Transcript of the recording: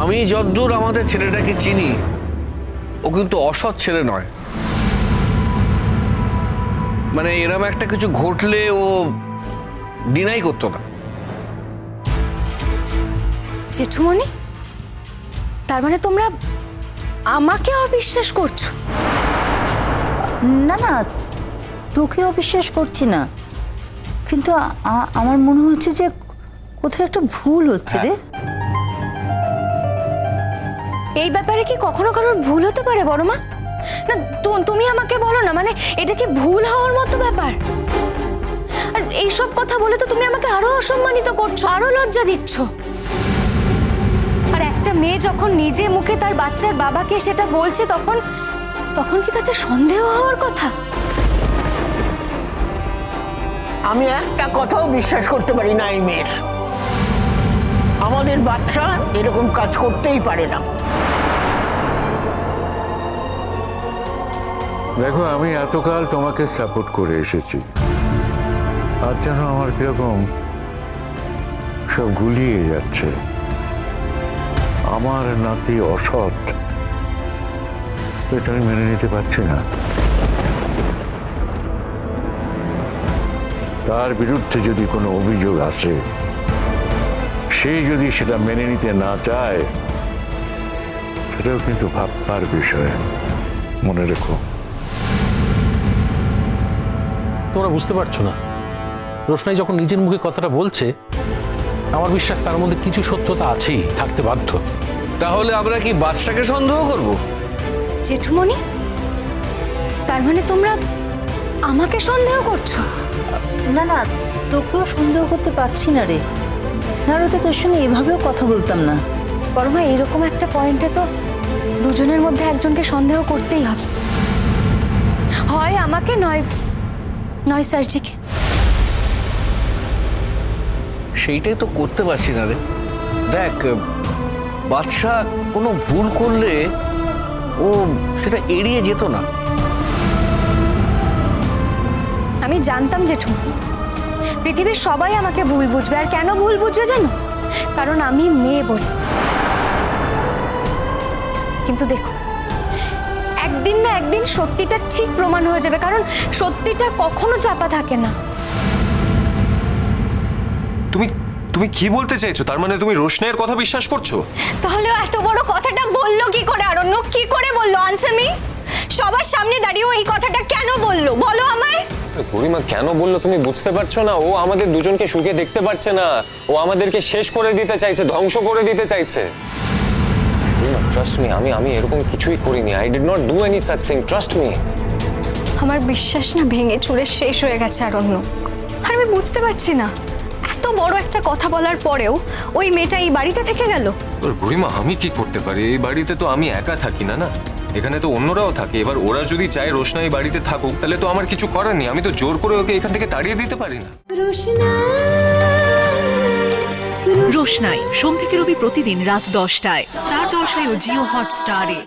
আমি যতদূর আমাদের ছেলেটাকে চিনি, ও কিন্তু অসৎ ছেলে নয়। মানে এরম একটা কিছু ঘটলে ও ডিনাই করতো না। জেঠুমণি, তার মানে তোমরা আমাকে অবিশ্বাস করছো? না না, তোকে অবিশ্বাস করছি না, কিন্তু আমার মনে হচ্ছে যে কোথাও একটা ভুল হচ্ছে রে। এই ব্যাপারে কি কখনো কারোর ভুল হতে পারে বড় মা? না তুমি আমাকে বলো না, মানে এটা কি ভুল হওয়ার মতো ব্যাপার? আর এইসব কথা বলে তো তুমি আমাকে আরো অসম্মানিত করছো, আরো লজ্জা দিচ্ছ। আর একটা মেয়ে যখন নিজে মুখে তার বাচ্চার বাবাকে সেটা বলছে, তখন তখন কি তাতে সন্দেহ হওয়ার কথা? আমি একটা কথাও বিশ্বাস করতে পারি না এই মেয়ের। আমাদের বাচ্চা এরকম কাজ করতেই পারে না। দেখো, আমি এতকাল তোমাকে সাপোর্ট করে এসেছি, আর যেন আমার কিরকম সব গুলিয়ে যাচ্ছে। আমার নাতি অসৎ, এটা আমি মেনে নিতে পারছি না। তার বিরুদ্ধে যদি কোনো অভিযোগ আসে, সে যদি সেটা মেনে নিতে না চায়, সেটাও কিন্তু ভাববার বিষয়। মনে রেখো। তোমরা বুঝতে পারছো না, রোশনাই যখন নিজের মুখে কথাটা বলছে, আমার বিশ্বাস তার মধ্যে কিছু সত্যতা আছেই, থাকতে বাধ্য। তাহলে আমরা কি বাদশাকে সন্দেহ করব? জেঠুমণি, তার মানে তোমরা আমাকে সন্দেহ করছো? না না, তোকেও সন্দেহ করতে পারছি না রে। না তো তোর সঙ্গে এভাবেও কথা বলতাম না। বড় মা, এরকম একটা পয়েন্টে তো দুজনের মধ্যে একজনকে সন্দেহ করতেই হবে, হয় আমাকে নয় স্যারজিকে। সেইটাই তো করতে পারছি না রে। দেখ, বাদশা কোনো ভুল করলে ও সেটা এড়িয়ে যেত না। আমি জানতাম জেঠু, পৃথিবীর সবাই আমাকে ভুল বুঝবে। আর কেন ভুল বুঝবে জানো? কারণ আমি মেয়ে বলি। কিন্তু দেখো, একদিন না একদিন সত্যিটা ঠিক প্রমাণ হয়ে যাবে, কারণ সত্যিটা কখনো চাপা থাকে না। তুমি কি বলতে চাইছো? তার মানে তুমি রোশনাইয়ের কথা বিশ্বাস করছো? তাহলে এত বড় কথাটা বললো কি করে আরণ্যক? কি করে বললো আনসামি? সবার সামনে দাঁড়িয়ে এই কথাটা কেন বললো বলো আমায়? বুড়িমা কেন বললো তুমি বুঝতে পারছো না? ও আমাদের দুজনকে সুখে দেখতে পারছে না। ও আমাদেরকে শেষ করে দিতে চাইছে, ধ্বংস করে দিতে চাইছে। ট্রাস্ট মি, আমি এরকম কিছুই করিনি। I did not do any such thing, trust me. আমার বিশ্বাস না ভেঙে চুরে শেষ হয়ে গেছে আরণ্যক। আর আমি বুঝতে পারছি না, এত বড় একটা কথা বলার পরেও ওই মেয়েটা এই বাড়িতে থেকে গেল। বুড়িমা, আমি কি করতে পারি? এই বাড়িতে তো আমি একা থাকি না, না এখানে তো অন্যরাও থাকে। এবার ওরা যদি চায় রোশনাই বাড়িতে থাকুক, তাহলে তো আমার কিছু করার নেই। আমি তো জোর করে ওকে এখান থেকে তাড়িয়ে দিতে পারি না। রোশনাই সোম থেকে রবি প্রতিদিন রাত 10টায় স্টার জলসায় ও জিও হটস্টারে।